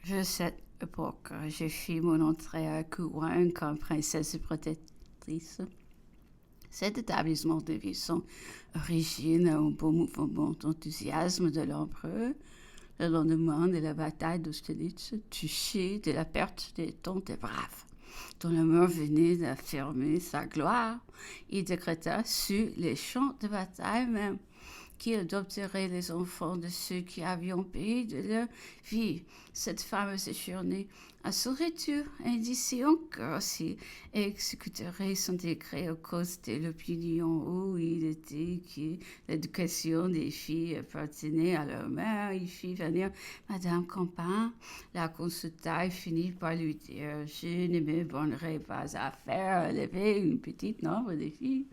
À cette époque, j'ai fait mon entrée à Couronne comme princesse et protectrice. Cet établissement devait son origine à un beau mouvement d'enthousiasme de l'empereur. Le lendemain de la bataille d'Austerlitz, touché de la perte des temps des braves, dont le mort venait d'affirmer sa gloire, il décréta sur les champs de bataille même qui adopterait les enfants de ceux qui avaient payé de leur vie cette fameuse journée. À son retour, indécis encore s'il exécuterait son décret à cause de l'opinion où il était que l'éducation des filles appartenait à leur mère. Il fit venir Madame Campan, la consulta et finit par lui dire « Je ne me bornerai pas à faire élever une petite nombre de filles.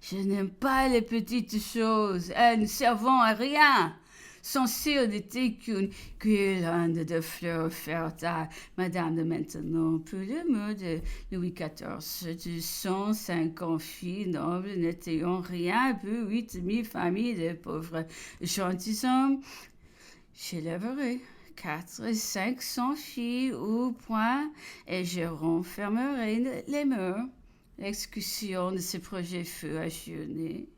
Je n'aime pas les petites choses, elles ne servent à rien. Censée n'était qu'une guirlande de fleurs offertes à Madame de Maintenon pour le mot de Louis XIV. 250 filles nobles n'étant rien pour 8000 familles de pauvres gentilshommes. J'élèverai 400-500 filles au point et je renfermerai les murs. L'exécution de ce projet fut ajournée,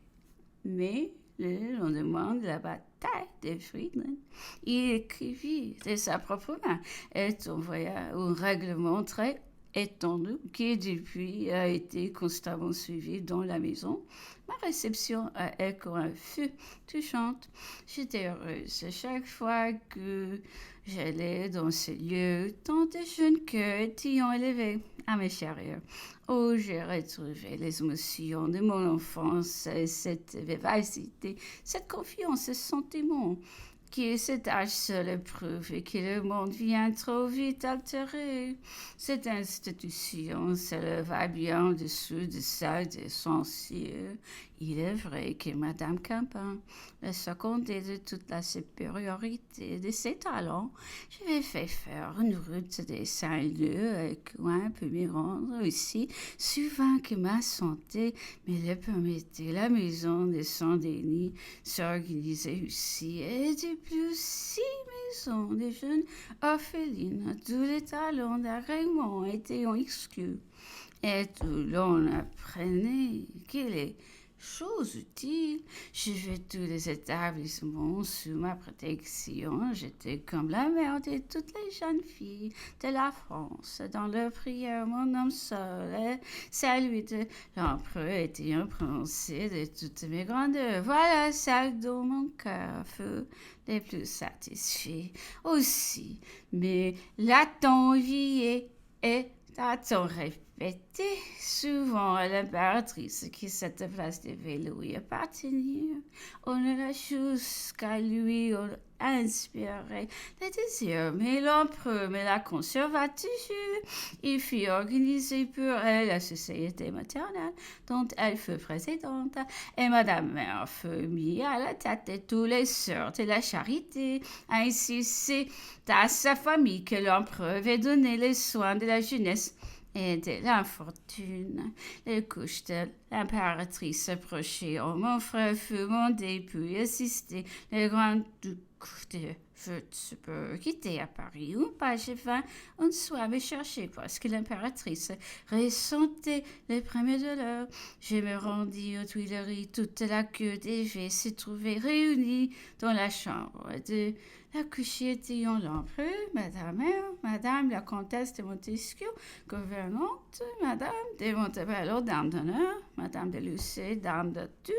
mais le lendemain de la bataille de Friedland, il écrivit de sa propre main et envoya un règlement très étendu qui depuis a été constamment suivi dans la maison. Ma réception à Écouen fut touchante. J'étais heureuse à chaque fois que j'allais dans ce lieu. Tant de jeunes cœurs étaient élevés à mes chariots. Oh, j'ai retrouvé les émotions de mon enfance, cette vivacité, cette confiance, ce sentiment qui cet âge seul prouve que le monde vient trop vite altérer. Cette institution s'éleva bien au-dessous de celle des censures. Il est vrai que Madame Campan la secondait de toute la supériorité de ses talents. Je lui ai fait faire une route des 5 lieues avec Coin pour m'y rendre aussi souvent que ma santé me le permettait. La maison de Saint-Denis s'organisait aussi et de plus 6 maisons de jeunes orphelines. Tous les talents d'agrément étaient exclus. Et tout l'on apprenait que les choses utiles. Je vais tous les établissements sous ma protection. J'étais comme la mère de toutes les jeunes filles de la France. Dans leur prière, mon nom seul et celui de l'empereur était prononcé de toutes mes grandeurs. Voilà celle dont mon cœur fut le plus satisfait aussi. Mais l'attend vie et a-t-on répété souvent à l'impératrice que cette place devait lui appartenir? On ne la chose qu'à lui inspirer le désir, mais l'empereur me la conserva toujours. Il fit organiser pour elle la société maternelle dont elle fut présidente, et Madame Mère fut mise à la tête de tous les sœurs de la charité. Ainsi, c'est à sa famille que l'empereur avait donné les soins de la jeunesse et de l'infortune. Les couches de l'impératrice approchaient. Oh, mon frère fut mandé pour y assister. Les grands ducs de Würzburg étaient à Paris où page 20 un soir me cherchait parce que l'impératrice ressentait les premiers douleurs. Je me rendis aux Tuileries. Toute la cour devait se trouver réunie dans la chambre de la couchée était l'empereur, madame la comtesse de Montesquieu, gouvernante, madame de Montebello, dame d'honneur, madame de Lucé, dame de Tours,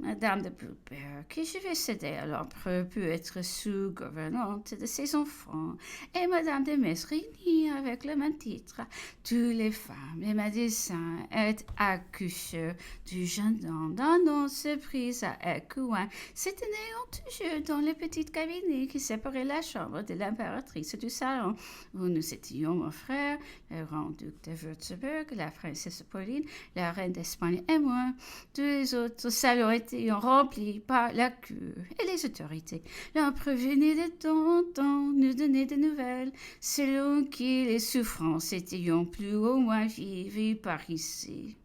Madame de Poupert, que je vais céder à l'empereur pour être sous-gouvernante de ses enfants, et Madame de Metz réunie avec le même titre. Toutes les femmes, les médecins et accoucheurs du jeune homme d'annonce prise à Écouen se tenaient toujours dans le petit cabinet qui séparait la chambre de l'impératrice du salon où nous étions, mon frère, le grand-duc de Würzburg, la princesse Pauline, la reine d'Espagne et moi. Tous les autres salons étaient remplis par la cour et les autorités. L'empereur venait de temps en temps nous donner des nouvelles, selon qui les souffrances étaient plus ou moins vives par ici,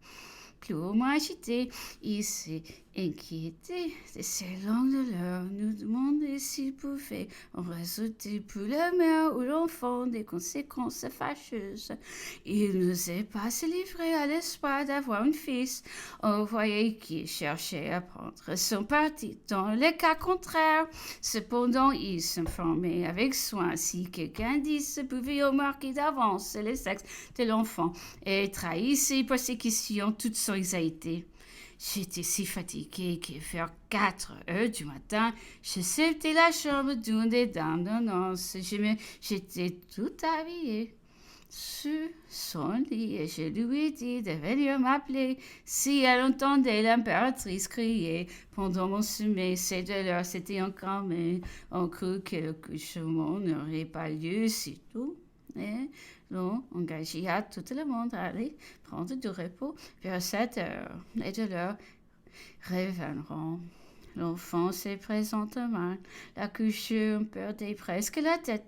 plus ou moins agitées ici Inquiété de ces longues douleurs, nous demandait s'il pouvait en résulter pour la mère ou l'enfant des conséquences fâcheuses. Il n'osait pas se livrer à l'espoir d'avoir un fils. On voyait qu'il cherchait à prendre son parti dans le cas contraire. Cependant, il s'informait avec soin si quelqu'un indice pouvait remarquer d'avance le sexe de l'enfant et trahissait par ses questions toute son anxiété. J'étais si fatiguée que vers 4 heures du matin, je sortais la chambre d'une des dames d'annonce. J'étais tout habillée sur son lit et je lui ai dit de venir m'appeler si elle entendait l'impératrice crier. Pendant mon sommeil, ces douleurs s'étaient encrammées. On crut que le couchement n'aurait pas lieu si tôt. Et l'on engagea tout le monde à aller prendre du repos vers 7 heures. Les douleurs reviendront. L'enfant se présentement. La couche perdait presque la tête.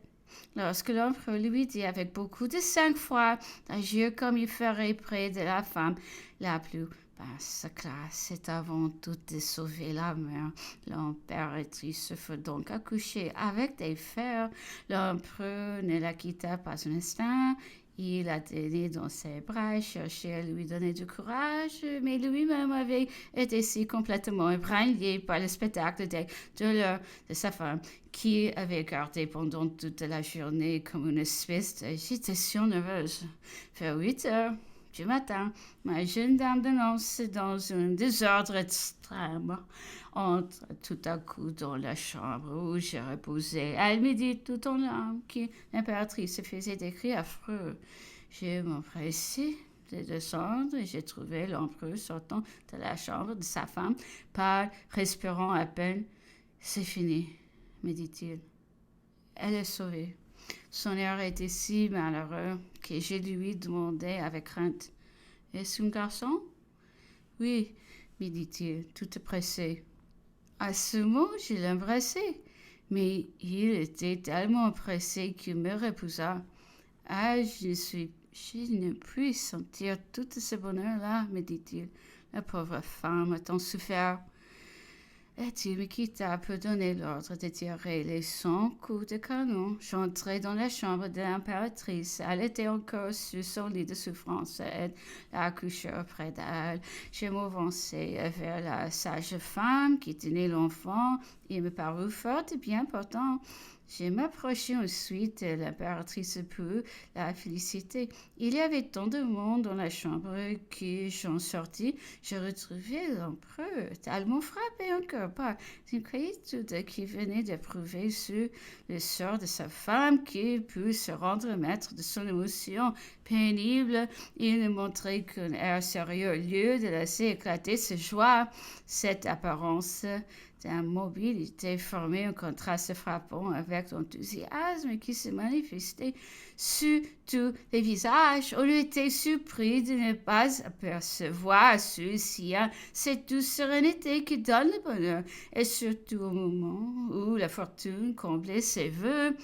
Lorsque l'empereur lui dit avec beaucoup de sang-froid d'agir comme il ferait près de la femme la plus basse classe, c'est avant tout de sauver la mère. L'impératrice fut donc accouchée avec des fers. L'empereur ne la quitta pas un instant. Il la tenait dans ses bras, cherchait à lui donner du courage, mais lui-même avait été si complètement ébranlé par le spectacle des douleurs de sa femme, qui avait gardé pendant toute la journée comme une espèce d'agitation nerveuse. Vers 8 heures du matin, ma jeune dame de noces, dans un désordre extrême, entre tout à coup dans la chambre où je reposais. Elle me dit tout en larmes que l'impératrice faisait des cris affreux. Je m'empressai de descendre et j'ai trouvé l'empereur sortant de la chambre de sa femme, pâle, respirant à peine. C'est fini, me dit-il. Elle est sauvée. Son air était si malheureux que je lui demandai avec crainte. Est-ce un garçon? Oui, me dit-il, tout pressé. À ce mot, je l'embrassai, mais il était tellement pressé qu'il me repoussa. Ah, je ne puis sentir tout ce bonheur-là, me dit-il. La pauvre femme a tant souffert. Et il me quitta pour donner l'ordre de tirer les 100 coups de canon. J'entrai dans la chambre de l'impératrice. Elle était encore sur son lit de souffrance et la couchait près d'elle. Je m'avançai vers la sage-femme qui tenait l'enfant. Il me parut fort et bien portant. Je m'approchai ensuite de l'impératrice pour la féliciter. Il y avait tant de monde dans la chambre que j'en sortis. Je retrouvai l'empereur, tellement frappé encore par une inquiétude qui venait d'éprouver sur le sort de sa femme qui put se rendre maître de son émotion pénible. Il ne montrait qu'un air sérieux au lieu de laisser éclater sa joie. Cette apparence d'immobilité formait un contraste frappant avec l'enthousiasme qui se manifestait sur tous les visages. On était surpris de ne pas apercevoir ceux-ci cette douce sérénité qui donne le bonheur, et surtout au moment où la fortune comblait ses vœux.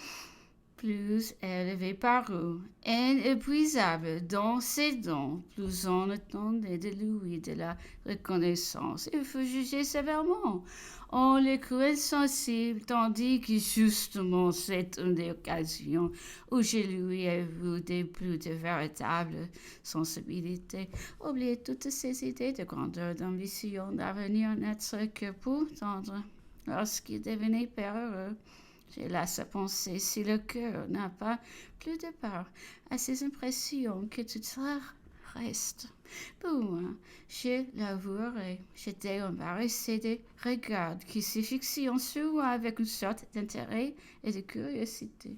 Plus elle avait paru inépuisable dans ses dons, plus on attendait de lui de la reconnaissance. Il faut juger sévèrement. On le crut insensible, tandis que justement c'est une des occasions où je lui ai vu des plus de véritable sensibilité, oublier toutes ses idées de grandeur, d'ambition, d'avenir n'être que pour tendre lorsqu'il devenait père heureux. J'ai là sa pensée, si le cœur n'a pas plus de part à ses impressions que tout cela reste. Pour moi, je l'avouerai, j'étais embarrassée des regards qui se fixaient sur moi avec une sorte d'intérêt et de curiosité.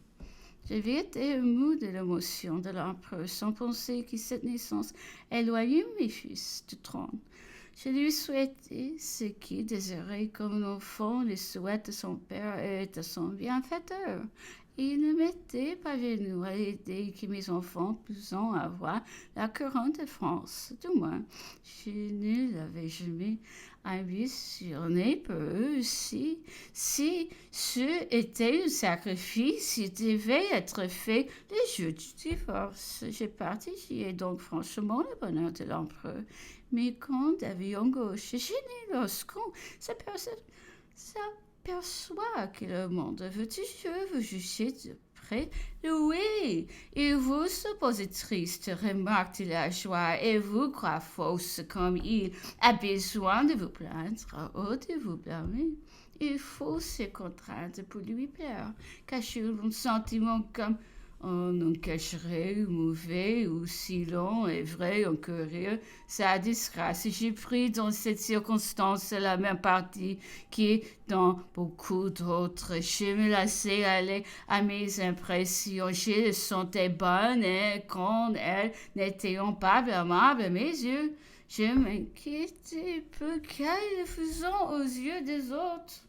J'avais été émue de l'émotion de l'empereur sans penser que cette naissance éloignait mes fils du trône. Je lui souhaitais ce qu'il désirait comme un enfant le souhaite à son père et à son bienfaiteur. Il ne m'était pas venu à l'idée que mes enfants puissent avoir la couronne de France. Du moins, je ne l'avais jamais ambitionné pour eux. Si ce était un sacrifice, il devait être fait le jour du divorce. J'ai partagé donc franchement le bonheur de l'empereur. Mais quand avion gauche est gêné lorsqu'on s'aperçoit que le monde vertueux vous juger de près, oui, et vous se posez triste, remarque de la joie, et vous croit fausse comme il a besoin de vous plaindre ou de vous blâmer. Il faut se contraindre pour lui plaire, cacher un sentiment comme on en cacherait mauvais ou si long et vrai en rire sa disgrâce. J'ai pris dans cette circonstance la même partie qui, dans beaucoup d'autres, je me laissais aller à mes impressions. Je les sentais bonnes et quand elles n'étaient pas blâmables à mes yeux, je m'inquiétais peu qu'elles le faisant aux yeux des autres.